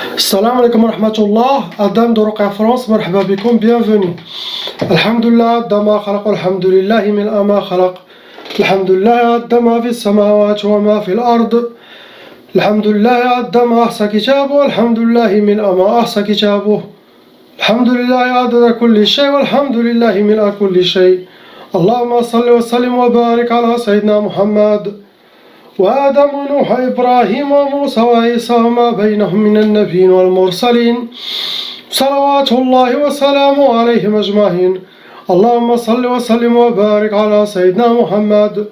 Salam alaikum wa rahmatullah, Adam de Ruqya France, marhaba bikoum, bienvenue. Alhamdulillah, dama khalaq, alhamdulillahi min ama khalaq. Alhamdulillah, dama fi samawat wa ma fi al-ard. Alhamdulillah, dama ahsa kitabu, alhamdulillahi min ama ahsa kitabu. Alhamdulillah, adada kulli shay, walhamdulillahi min kulli shay. Allahumma salli wa sallim wa barik ala Sayyidina Muhammad. وآدم ونوح إبراهيم وموسى وعيسى وما بينهم من النبيين والمرسلين صلوات الله وسلامه عليهم أجمعين. اللهم صل وسلم وبارك على سيدنا محمد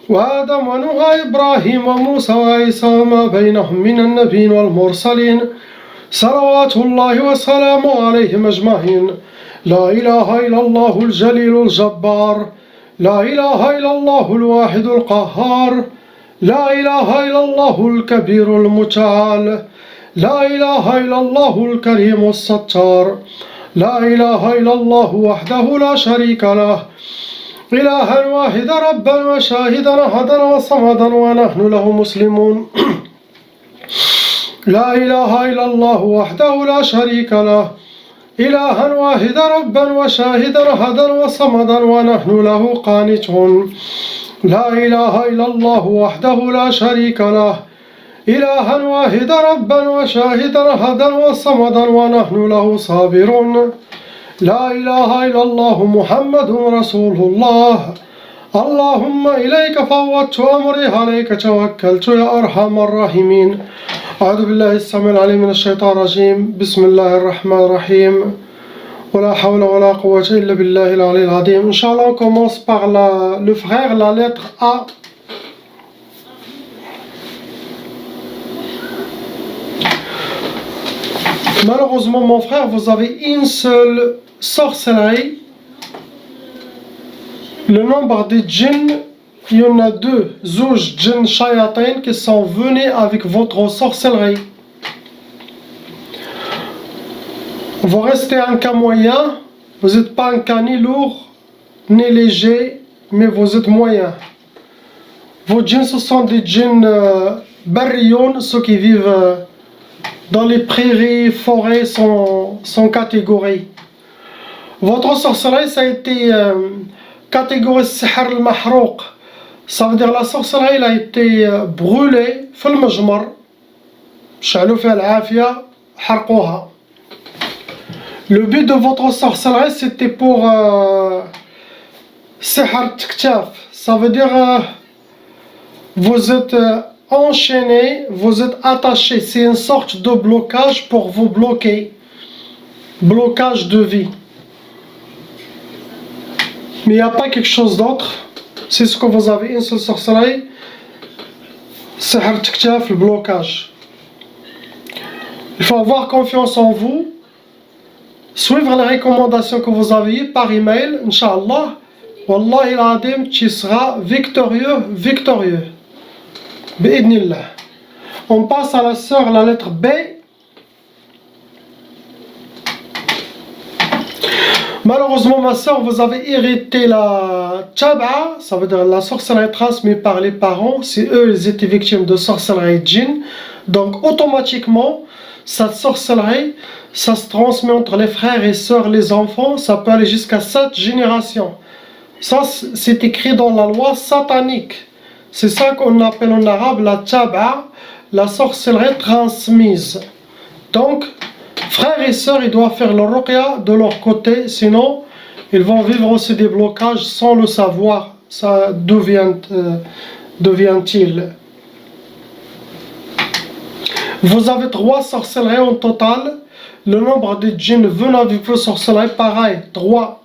وآدم ونوح إبراهيم وموسى وعيسى وما بينهم من النبيين والمرسلين صلوات الله وسلامه عليهم أجمعين. لا إله إلا الله الجليل الجبار، لا إله إلا الله الواحد القهار، لا إله إلا الله الكبير المتعال، لا إله إلا الله الكريم الستار، لا إله إلا الله وحده لا شريك له، إلها واحدا ربا وشاهدا أحدا وصمدا ونحن له مسلمون. لا إله إلا الله وحده لا شريك له، إلها واحدا ربا وشاهدا أحدا وصمدا ونحن له قانتون. لا إله إلا الله وحده لا شريك له، إلها واحدا ربا وشاهدا أحدا وصمدا ونحن له صابرون. لا إله إلا الله محمد رسول الله. اللهم إليك فوضت أمري عليك توكلت يا أرحم الراحمين. أعوذ بالله السميع العليم من الشيطان الرجيم. بسم الله الرحمن الرحيم. ولا حول ولا قوة إلا بالله العلي العظيم. Inch'Allah, on commence par le frère, la lettre A. Malheureusement, mon frère, vous avez une seule sorcellerie. Le nombre de djinns, il y en a deux, zouj djinn shayatin, qui sont venus avec votre sorcellerie. Vous restez un cas moyen, vous n'êtes pas un cas ni lourd, ni léger, mais vous êtes moyen. Vos djinns, ce sont des djinns barrioun, ceux qui vivent dans les prairies, forêts, sans catégorie. Votre sorcellerie, ça a été catégorie sihr al-mahrouq. Ça veut dire la sorcellerie, elle a été brûlée, في المجمر, شعلوا فيها العافية, حرقوها. Le but de votre sorcellerie, c'était pour sihr tiktaf. Ça veut dire vous êtes enchaîné, vous êtes attaché. C'est une sorte de blocage pour vous bloquer. Blocage de vie. Mais il n'y a pas quelque chose d'autre. C'est ce que vous avez, une seule sorcellerie. Sihr tiktaf, le blocage. Il faut avoir confiance en vous. Suivre les recommandations que vous avez par email, Inch'Allah. Wallahi al-Adim, tu seras victorieux, victorieux. Bi'idnillah. On passe à la sœur, la lettre B. Malheureusement, ma sœur, vous avez hérité la tchab'a, ça veut dire la sorcellerie transmise par les parents. Si eux, ils étaient victimes de sorcellerie djinn, donc automatiquement, cette sorcellerie, ça se transmet entre les frères et sœurs, les enfants, ça peut aller jusqu'à 7 générations. Ça, c'est écrit dans la loi satanique. C'est ça qu'on appelle en arabe la tchab'a, la sorcellerie transmise. Donc, frères et sœurs, ils doivent faire le ruqya de leur côté, sinon, ils vont vivre aussi des blocages sans le savoir. Ça devient-il? Vous avez 3 sorcelleries en total. Le nombre de djinns venant avec vos sorcelleries, pareil, 3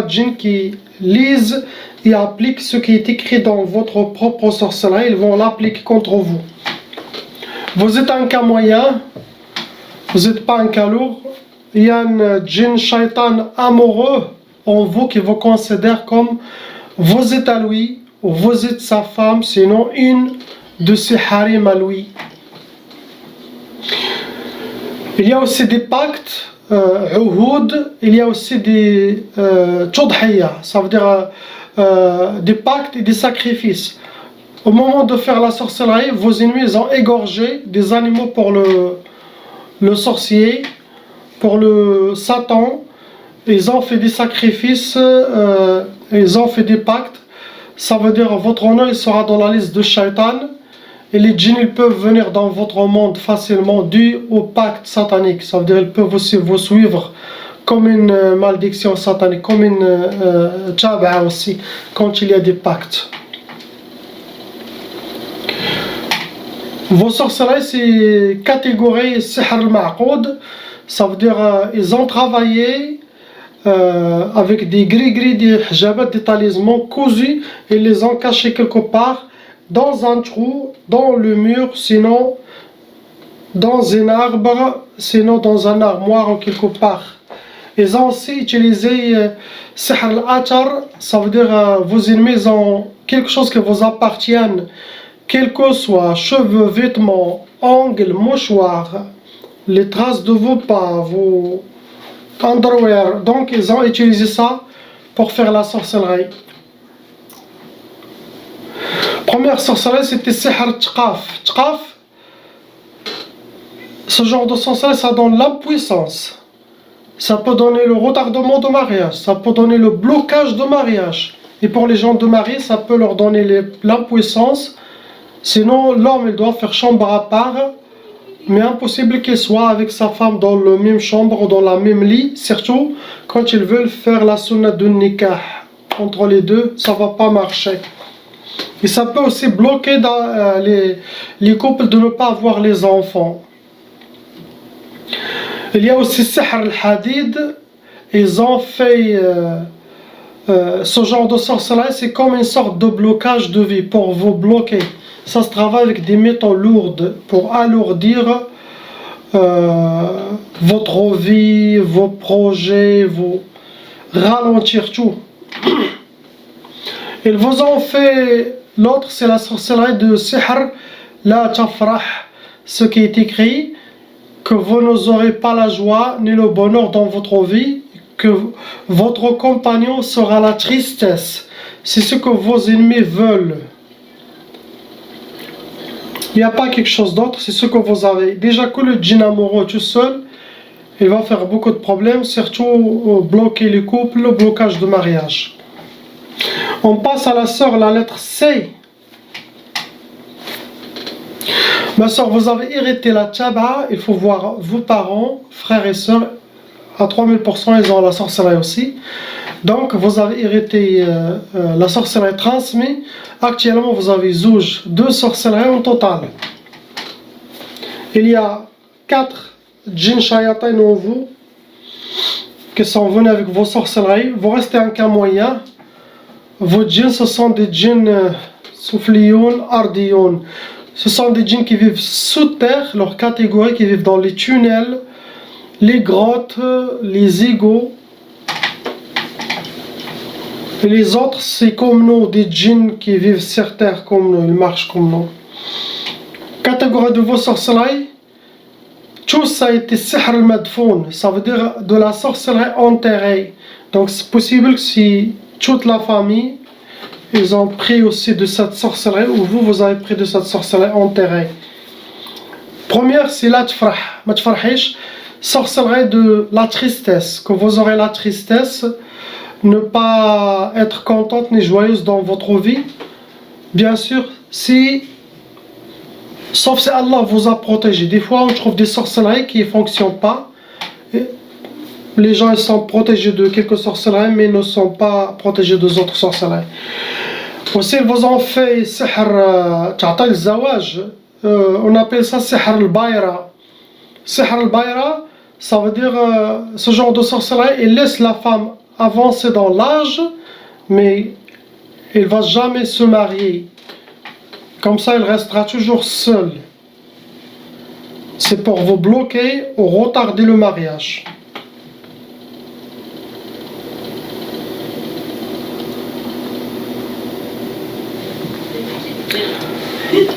djinns qui lisent et appliquent ce qui est écrit dans votre propre sorcellerie, ils vont l'appliquer contre vous. Vous êtes un cas moyen, vous n'êtes pas un cas lourd. Il y a un djinn shaitan amoureux en vous qui vous considère comme vous êtes à lui, ou vous êtes sa femme, sinon une de ses harim à lui. Il y a aussi des pactes, il y a aussi des tudhiyya, ça veut dire des pactes et des sacrifices. Au moment de faire la sorcellerie, vos ennemis ont égorgé des animaux pour le sorcier, pour le Satan. Ils ont fait des sacrifices, ils ont fait des pactes. Ça veut dire votre nom il sera dans la liste de Shaitan. Et les djinns ils peuvent venir dans votre monde facilement dû au pacte satanique. Ça veut dire qu'ils peuvent aussi vous suivre comme une malédiction satanique, comme une tchaba'a aussi, quand il y a des pactes. Vos sorcelleries, c'est catégorie sihr al-ma'qoud. Ça veut dire ils ont travaillé avec des gris-gris, des hijabat, des talismans cousus, et les ont cachés quelque part dans un trou, dans le mur, sinon dans un arbre, sinon dans un armoire ou quelque part. Ils ont aussi utilisé sihr al-athar, ça veut dire vos ennemis ont quelque chose qui vous appartient, quel que soit, cheveux, vêtements, ongles, mouchoirs, les traces de vos pas, vos underwear. Donc ils ont utilisé ça pour faire la sorcellerie. Première sorcellerie, c'était sihr tqaf. Tqaf, ce genre de sorcellerie, ça donne l'impuissance. Ça peut donner le retardement de mariage, ça peut donner le blocage de mariage. Et pour les gens de mariés, ça peut leur donner l'impuissance. Sinon, l'homme, il doit faire chambre à part, mais impossible qu'il soit avec sa femme dans la même chambre ou dans la même lit, surtout quand ils veulent faire la sunna de nikah. Entre les deux, ça ne va pas marcher. Et ça peut aussi bloquer dans, les couples de ne pas avoir les enfants. Il y a aussi sihr al-hadid. Ils ont fait ce genre de sorcellerie, c'est comme une sorte de blocage de vie pour vous bloquer. Ça se travaille avec des métaux lourds pour alourdir votre vie, vos projets, vous ralentir tout. Ils vous ont fait, l'autre c'est la sorcellerie de sihr la tafrah, ce qui est écrit que vous n'aurez pas la joie ni le bonheur dans votre vie, que votre compagnon sera la tristesse. C'est ce que vos ennemis veulent. Il n'y a pas quelque chose d'autre, c'est ce que vous avez. Déjà que le djinn amoureux tout seul, il va faire beaucoup de problèmes, surtout bloquer les couples, le blocage de mariage. On passe à la sœur, la lettre C. Ma sœur, vous avez hérité la tchaba'a, il faut voir vos parents, frères et sœurs, à 3000%, ils ont la sorcellerie aussi. Donc, vous avez hérité la sorcellerie transmise. Actuellement, vous avez zouj, 2 sorcelleries en total. Il y a 4 djinns shayatin en vous qui sont venus avec vos sorcelleries. Vous restez un cas moyen. Vos djinns, ce sont des djinns soufliyoun, ardiyoun. Ce sont des djinns qui vivent sous terre, leur catégorie, qui vivent dans les tunnels, les grottes, les égouts. Et les autres, c'est comme nous, des djinns qui vivent sur terre comme nous, ils marchent comme nous. Catégorie de vos sorcelleries, tout ça a été sihr al-madfoun, ça veut dire de la sorcellerie enterrée. Donc c'est possible que si toute la famille, ils ont pris aussi de cette sorcellerie, ou vous avez pris de cette sorcellerie enterrée. Première, c'est la tfrah, ma tfrahish, sorcellerie de la tristesse, que vous aurez la tristesse, ne pas être contente ni joyeuse dans votre vie. Bien sûr, sauf si Allah vous a protégé. Des fois, on trouve des sorcelleries qui ne fonctionnent pas. Et les gens ils sont protégés de quelques sorcelleries, mais ne sont pas protégés des autres sorcelleries. Aussi, ils vous ont fait sihr ta'ta al-zawaj. On appelle ça sihr al-bayra. Sihr al-bayra, ça veut dire ce genre de sorcellerie, il laisse la femme avancer dans l'âge, mais il ne va jamais se marier. Comme ça, il restera toujours seul. C'est pour vous bloquer ou retarder le mariage.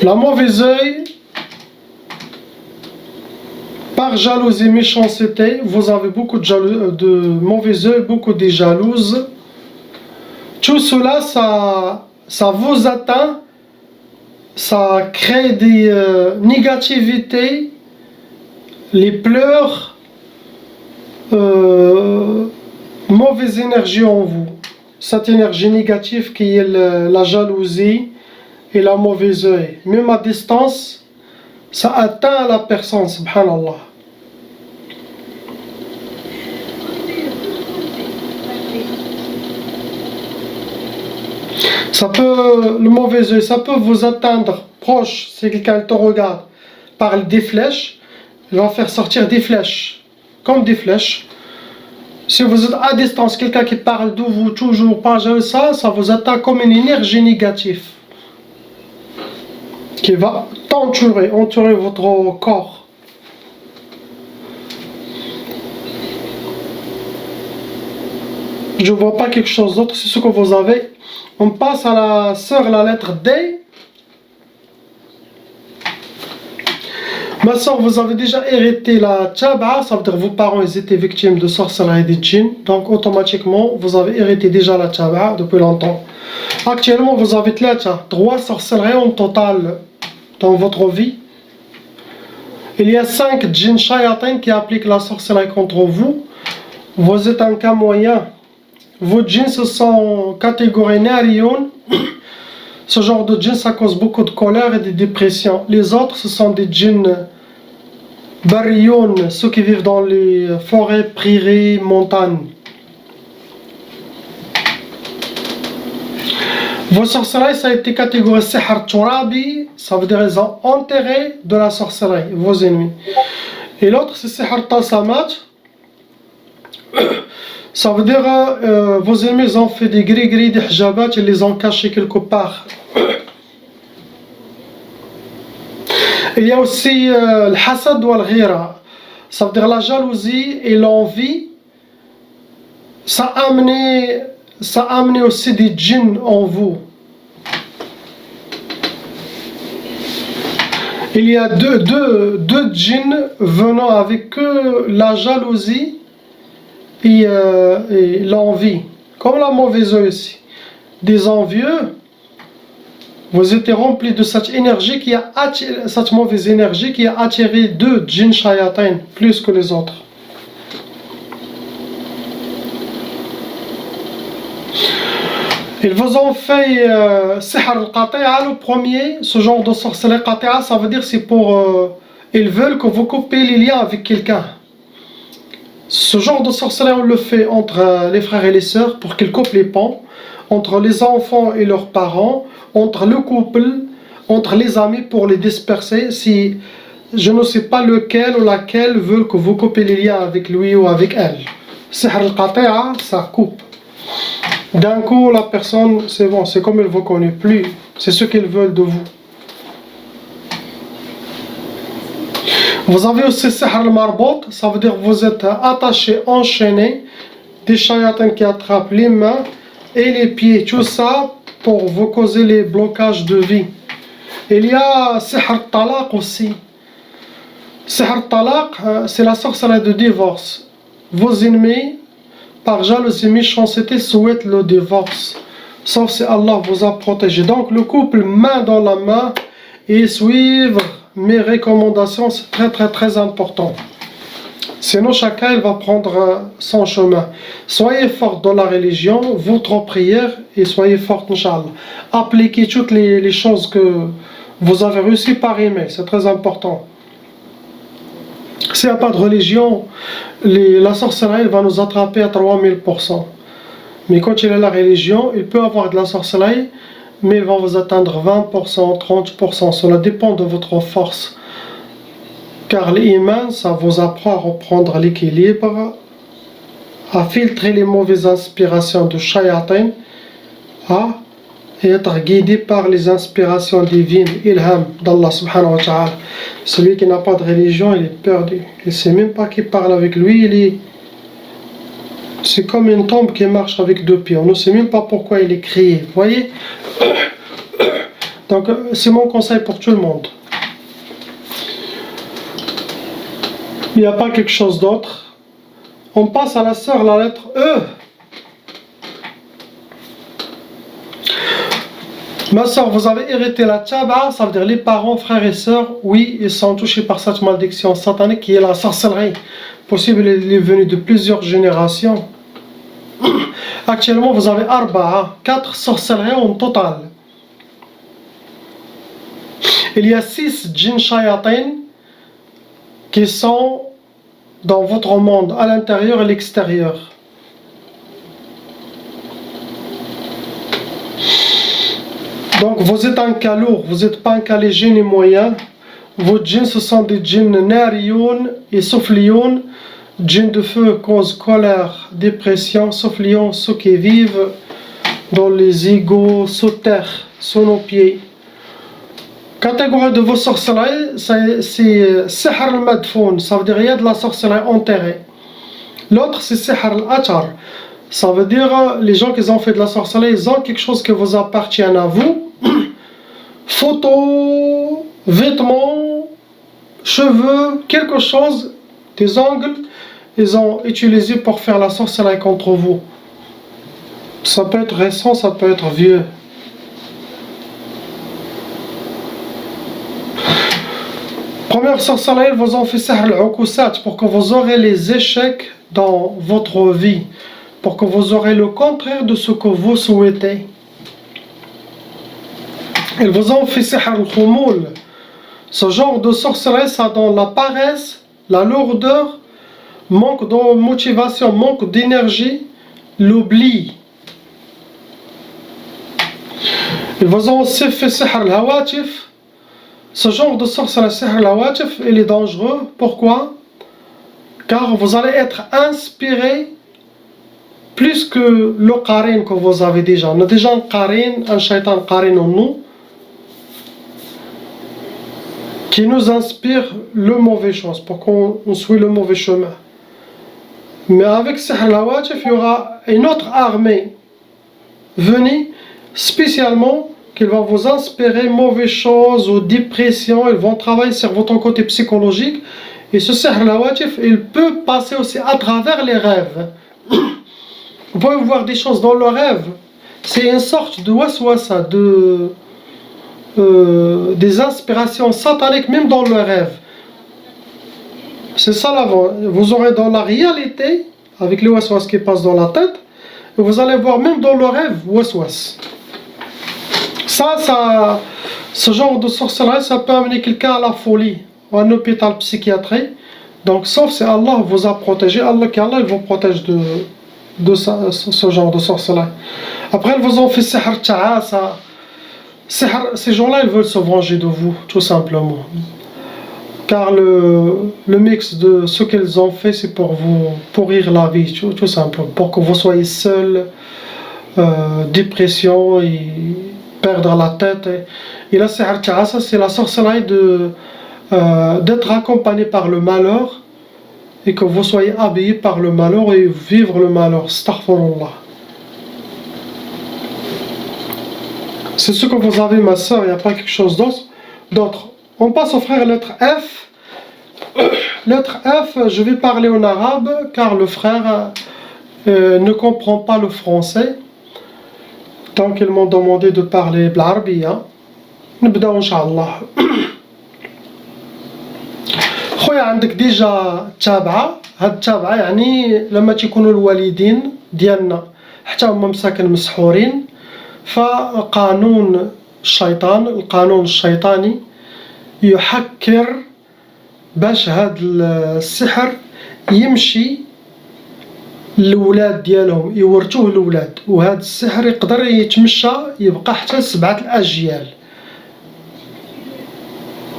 La mauvaise œil, par jalousie, méchanceté, vous avez beaucoup de mauvais œil, beaucoup de jalouses. Tout cela, ça vous atteint, ça crée des négativités les pleurs, mauvaise énergie en vous. Cette énergie négative qui est la jalousie et la mauvaise œil. Même à distance, ça atteint la personne, subhanallah. Le mauvais œil, ça peut vous atteindre proche, si quelqu'un te regarde, par des flèches, il va faire sortir des flèches, comme des flèches. Si vous êtes à distance, quelqu'un qui parle de vous toujours, pas ça vous atteint comme une énergie négative qui va entourer votre corps. Je ne vois pas quelque chose d'autre, c'est ce que vous avez. On passe à la sœur, la lettre D. Ma soeur, vous avez déjà hérité la tchaba, ça veut dire vos parents ils étaient victimes de sorcellerie et de djinn, donc automatiquement vous avez hérité déjà la tchaba depuis longtemps. Actuellement vous avez 3 sorcelleries en total dans votre vie. Il y a 5 djinns shayatin qui appliquent la sorcellerie contre vous. Vous êtes un cas moyen. Vos djinns se sont catégorisés nariyoun. Ce genre de djinns ça cause beaucoup de colère et de dépression. Les autres ce sont des djinns bariyoun, ceux qui vivent dans les forêts, prairies, montagnes. Vos sorcelleries ça a été catégorisé sihr turabi, ça veut dire ils ont enterré de la sorcellerie, vos ennemis. Et l'autre c'est sihr tasamat. Ça veut dire vos ennemis ont fait des gris-gris, des hijabat, ils les ont cachés quelque part. Il y a aussi le hasad ou al-ghira. Ça veut dire la jalousie et l'envie. Ça a amené aussi des djinns en vous. Il y a deux djinns venant avec la jalousie et l'envie, comme la mauvaise œil aussi. Des envieux, vous étiez remplis de cette énergie qui a attiré, cette mauvaise énergie qui a attiré 2 djinns shayatin plus que les autres. Ils vous ont fait sihr al-qati'a, le premier, ce genre de sorcellerie qati'a, ça veut dire c'est pour ils veulent que vous coupez les liens avec quelqu'un. Ce genre de sorcellerie on le fait entre les frères et les sœurs pour qu'ils coupent les ponts, entre les enfants et leurs parents, entre le couple, entre les amis pour les disperser si je ne sais pas lequel ou laquelle veut que vous coupez les liens avec lui ou avec elle. Sihr al-qati'a, ça coupe. D'un coup la personne, c'est bon, c'est comme elle ne vous connaît plus, c'est ce qu'ils veulent de vous. Vous avez aussi sihr al-marbot, ça veut dire que vous êtes attaché, enchaîné, des shayatins qui attrapent les mains et les pieds, tout ça pour vous causer les blocages de vie. Il y a sihr al-talaq aussi. Sihr al-talaq, c'est la sorcellerie de divorce. Vos ennemis, par jalousie et méchanceté, souhaitent le divorce, sauf si Allah vous a protégé. Donc le couple main dans la main et suivre mes recommandations, c'est très important. Sinon chacun il va prendre son chemin. Soyez fort dans la religion, votre prière, et soyez fort Inch'Allah. Appliquez toutes les choses que vous avez reçues par email, c'est très important. S'il n'y a pas de religion, la sorcellerie va nous attraper à 3000%. Mais quand il y a la religion, il peut avoir de la sorcellerie, mais il va vous atteindre 20%, 30%. Cela dépend de votre force. Car l'iman, ça vous apprend à reprendre l'équilibre, à filtrer les mauvaises inspirations de shayatin, et être guidé par les inspirations divines, ilham d'Allah subhanahu wa ta'ala. Celui qui n'a pas de religion, il est perdu. Il ne sait même pas qui parle avec lui, c'est comme une tombe qui marche avec 2 pieds. On ne sait même pas pourquoi il est crié. Vous voyez? Donc c'est mon conseil pour tout le monde. Il n'y a pas quelque chose d'autre. On passe à la sœur, la lettre E. Ma soeur, vous avez hérité la tchaba, ça veut dire les parents, frères et sœurs, oui, ils sont touchés par cette malédiction satanique qui est la sorcellerie. Possible, elle est venue de plusieurs générations. Actuellement, vous avez arba'a, 4 sorcelleries en total. Il y a 6 djinns shayatin qui sont dans votre monde, à l'intérieur et à l'extérieur. Donc vous êtes un cas lourd, vous n'êtes pas un cas léger ni moyen. Vos djinns, ce sont des djinns nariyoun et sofliyoun. Djinns de feu cause colère, dépression, sofliyoun, ceux qui vivent dans les égouts, sous terre, sous nos pieds. Catégorie de vos sorcelleries, c'est sihr al-madfoun, ça veut dire il y a de la sorcellerie enterrée. L'autre c'est sihr al-achar, ça veut dire les gens qui ont fait de la sorcellerie, ils ont quelque chose qui vous appartient à vous. Photos, vêtements, cheveux, quelque chose, des ongles, ils ont utilisé pour faire la sorcellerie contre vous. Ça peut être récent, ça peut être vieux. Première sorcellerie, vous ont fait sihr al-ukusat pour que vous aurez les échecs dans votre vie, pour que vous aurez le contraire de ce que vous souhaitez. Ils vous ont fait sihr al-khumul. Ce genre de sorcellerie, ça donne la paresse, la lourdeur, manque de motivation, manque d'énergie, l'oubli. Ils vous ont aussi fait sihr al-hawatif. Ce genre de sorcellerie, sihr al-hawatif, il est dangereux. Pourquoi? Car vous allez être inspiré plus que le qarin que vous avez déjà. On a déjà un qarin, un shaitan qarin en nous, qui nous inspire le mauvais chose, pour qu'on suit le mauvais chemin. Mais avec sihr al-hawatif, il y aura une autre armée venue spécialement qu'ils vont vous inspirer mauvaises choses ou dépression. Ils vont travailler sur votre côté psychologique. Et ce sihr al-hawatif, il peut passer aussi à travers les rêves. Vous pouvez voir des choses dans le rêve. C'est une sorte de waswasa, des inspirations sataniques même dans le rêve. C'est ça l'avant. Vous aurez dans la réalité, avec les waswas qui passent dans la tête, et vous allez voir même dans le rêve waswas. Ce genre de sorcellerie, ça peut amener quelqu'un à la folie, ou à un hôpital psychiatrique. Donc, sauf si Allah vous a protégé, Allah il vous protège de ce genre de sorcellerie. Après, ils vous ont fait sihr ta'asa. Ces gens-là, ils veulent se venger de vous, tout simplement. Car le mix de ce qu'ils ont fait, c'est pour vous pourrir la vie, tout simplement. Pour que vous soyez seul, dépression et perdre la tête. Et la sihr ta'asa, c'est la sorcellerie d'être accompagné par le malheur et que vous soyez habillé par le malheur et vivre le malheur. Astaghfirullah. C'est ce que vous avez, ma soeur, il n'y a pas quelque chose d'autre. On passe au frère lettre F. Lettre F, je vais parler en arabe car le frère ne comprend pas le français. Donc ils m'ont demandé de parler بالعربية. نبدأ إن شاء الله. خويا عندك ديجا تابعة. هاد التابعة يعني لما تيكونوا الوالدين ديالنا حتى هما مساكن مسحورين، فقانون الشيطان، القانون الشيطاني يحكر باش هاد السحر يمشي الولاد ديالهم، يورثوه الولاد، وهذا السحر يقدر يتمشى يبقى حتى 7 الأجيال.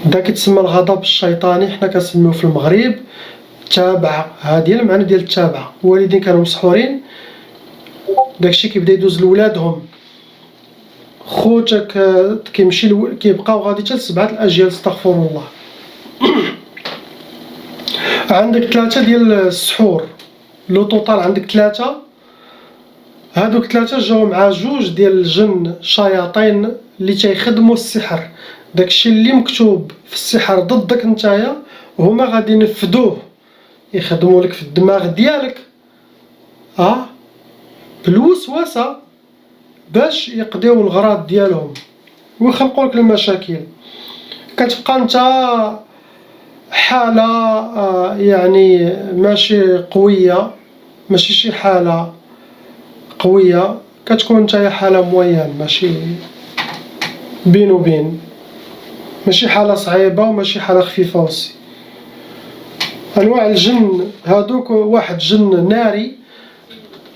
دا كيتسمى الغضب الشيطاني، حنا كنسميوه في المغرب تابعة. هذه المعنى ديال التابعة. الوالدين كانوا مسحورين، داكشي كيبدا يدوز لولادهم. خوتك كيمشي كيبقاو غادي حتى 7 الأجيال. استغفر الله. عندك 3 ديال السحور، لو توتال عندك 3. هادوك 3 جاو مع 2 ديال الجن شياطين اللي تيخدموا السحر. داكشي اللي مكتوب في السحر ضدك نتايا هما غادي ينفذوه، يخدموا لك في الدماغ ديالك بالوسوسه باش يقضيو الغراض ديالهم. ويخلقوا لك المشاكل. كتبقى انت حالة يعني ماشي قوية، ماشي شي حالة قوية، كتكون نتايا حالة موين، ماشي بين وبين، ماشي حالة صعيبة وماشي حالة خفيفة وسي. انواع الجن هادوك، واحد جن ناري،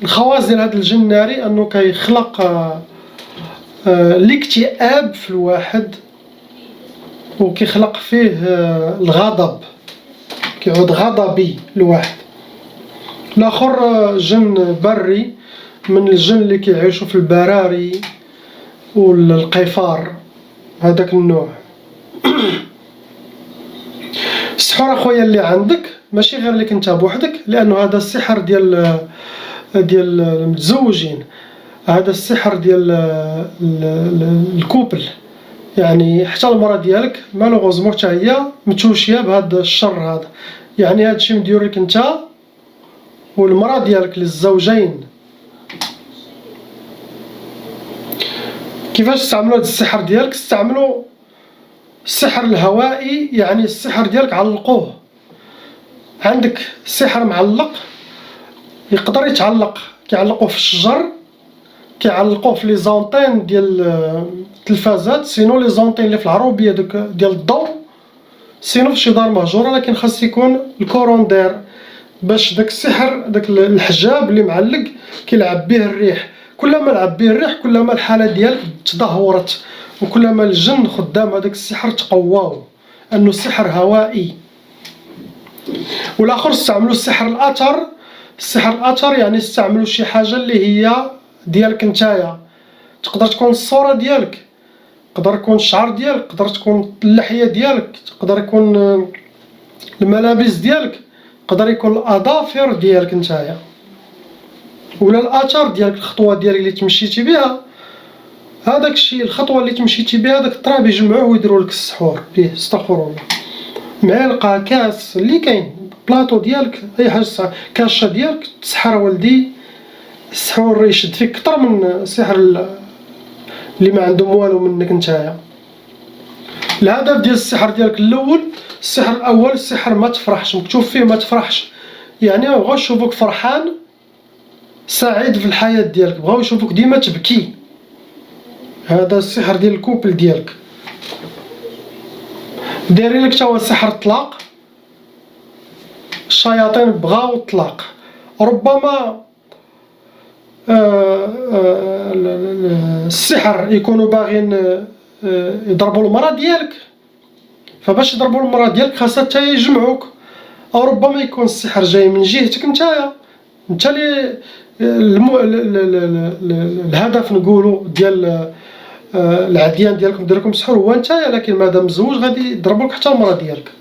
الخواص ديال هذا الجن الناري انه كيخلق الاكتئاب في الواحد، وكيخلق فيه الغضب، كيعود غضبي الواحد. الاخر جن بري، من الجن اللي كيعيشوا في البراري والقفار، هذاك النوع. السحور اخويا اللي عندك ماشي غير لك انت بوحدك، لانه هذا السحر ديال المتزوجين، هذا السحر ديال الكوبل، يعني حتى المراه ديالك مالوغوزمون حتى هي متوشيه بهذا الشر هذا. يعني هذا الشيء مدير لك انت والمراه ديالك للزوجين. كيفاش تستعملوا هذا السحر ديالك؟ استعملوا السحر الهوائي، يعني السحر ديالك علقوه. عندك سحر معلق يقدر يتعلق، كيعلقوه في الشجر، كيعلقوه في لي زونطين ديال التلفازات، سينو لي زونطين اللي في العروبيه دوك ديال الضوء، سينو في شي دار مهجوره، لكن خاص يكون الكورون داير باش داك السحر، داك الحجاب اللي معلق كيلعب به الريح. كلما لعب به الريح كلما الحاله ديالك تدهورت، وكلما الجن خدام هذاك السحر تقواو، انه السحر هوائي. والاخر استعملوا السحر الاثر. السحر الاثر يعني استعملوا شي حاجه اللي هي ديالك نتايا، تقدر تكون الصوره ديالك، تقدر يكون الشعر ديالك، تقدر تكون اللحيه ديالك، تقدر يكون الملابس ديالك، تقدر يكون الاظافر ديالك نتايا، ولا الاثر ديالك، الخطوه ديالك اللي تمشيتي بها. هذاك الشيء، الخطوه اللي تمشيتي بها، داك التراب يجمعوه ويديروا لك السحور به. استغفر الله. معلقه، كاس، اللي كاين، بلاطو ديالك، اي حاجه، كاشه ديالك، تسحر ولدي. السحور يشد فيك اكثر من السحر اللي ما عندهم والو منك نتايا. الهدف ديال السحر ديالك الاول، السحر الاول، السحر ما تفرحش، مكتوب فيه ما تفرحش، يعني ما بغاوش يشوفوك فرحان سعيد في الحياه ديالك، بغاو يشوفوك ديما تبكي. هذا السحر ديال الكوبل ديالك. دايرين لك تا هو سحر الطلاق، الشياطين بغاو الطلاق. ربما السحر يكونوا باغيين يضربوا المراه ديالك، فباش يضربوا المراه ديالك خاصها حتى يجمعوك. او ربما يكون السحر جاي من جهتك نتايا، انت اللي الهدف نقولوا ديال العديان ديالكم دير لكم السحور هو نتايا، لكن مادام مزوج غادي يضربوك حتى المراه ديالك.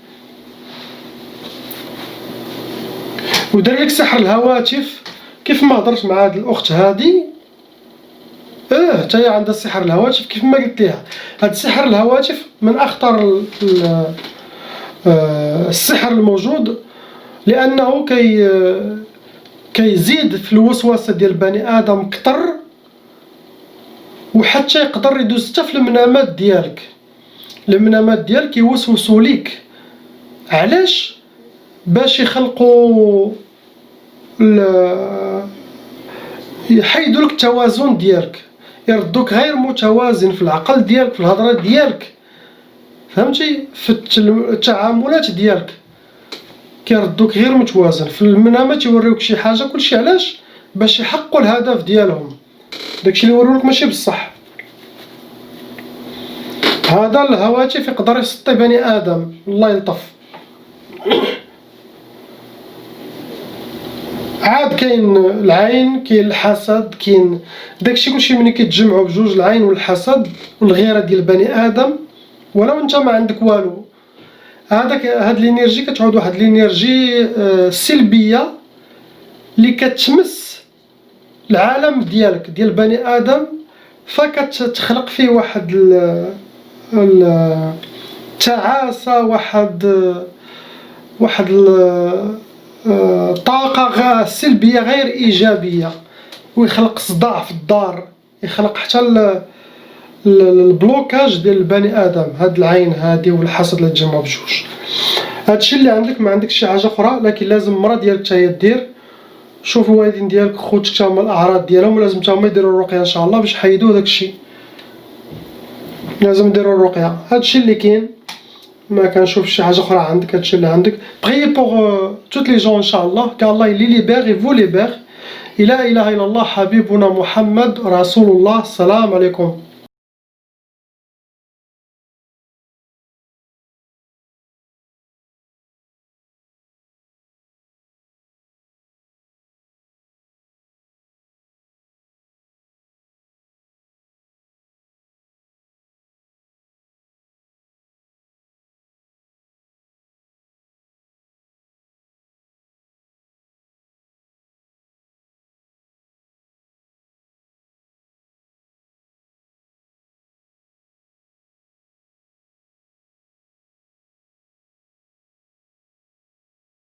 ودار لك سحر الهواتف، كيف ما هضرت مع هاد الاخت هادي، حتى هي عندها سحر الهواتف. كيف ما قلت لها، هاد سحر الهواتف من اخطر السحر الموجود، لانه كيزيد في الوسوسه ديال البني ادم كتر، وحتى يقدر يدوز حتى في المنامات ديالك. المنامات ديالك يوسوسوا ليك. علاش؟ باش يخلقوا يحيدوا لك التوازن ديالك، يردوك غير متوازن في العقل ديالك، في الهضره ديالك، فهمتي؟ في التعاملات ديالك كيردوك غير متوازن. في المنامات يوريوك شي حاجه، كلشي علاش؟ باش يحققوا الهدف ديالهم، داكشي اللي يوريوك ماشي بصح. هذا الهواتف يقدر يسطي بني ادم، الله يلطف. عاد كاين العين، كاين الحسد، كاين داكشي كلشي ملي كيتجمعوا بجوج، العين والحسد والغيره ديال البني ادم، ولو انت ما عندك والو، هاد الانرجي كتعود واحد الانرجي سلبيه اللي كتمس العالم ديالك ديال البني ادم، فكتخلق فيه واحد التعاسه، واحد طاقه سلبيه غير ايجابيه، ويخلق صداع في الدار، يخلق حتى البلوكاج ديال البني ادم، هاد العين هادي والحسد اللي تجمعوا بجوج. هادشي اللي عندك، ما عندك شي حاجه اخرى، لكن لازم المرا ديالك حتى هي دير. شوف الوالدين ديالك خوتك حتى هما الاعراض ديالهم لازم حتى هما يديروا الرقيه ان شاء الله باش يحيدوا داكشي، لازم نديروا الرقيه. هادشي اللي كاين، ما كنشوف شي حاجه اخرى عندك. هادشي اللي عندك. priez pour toutes les gens ان شاء الله qu'Allah il les libère et vous libère. لا اله الا الله حبيبنا محمد رسول الله. السلام عليكم.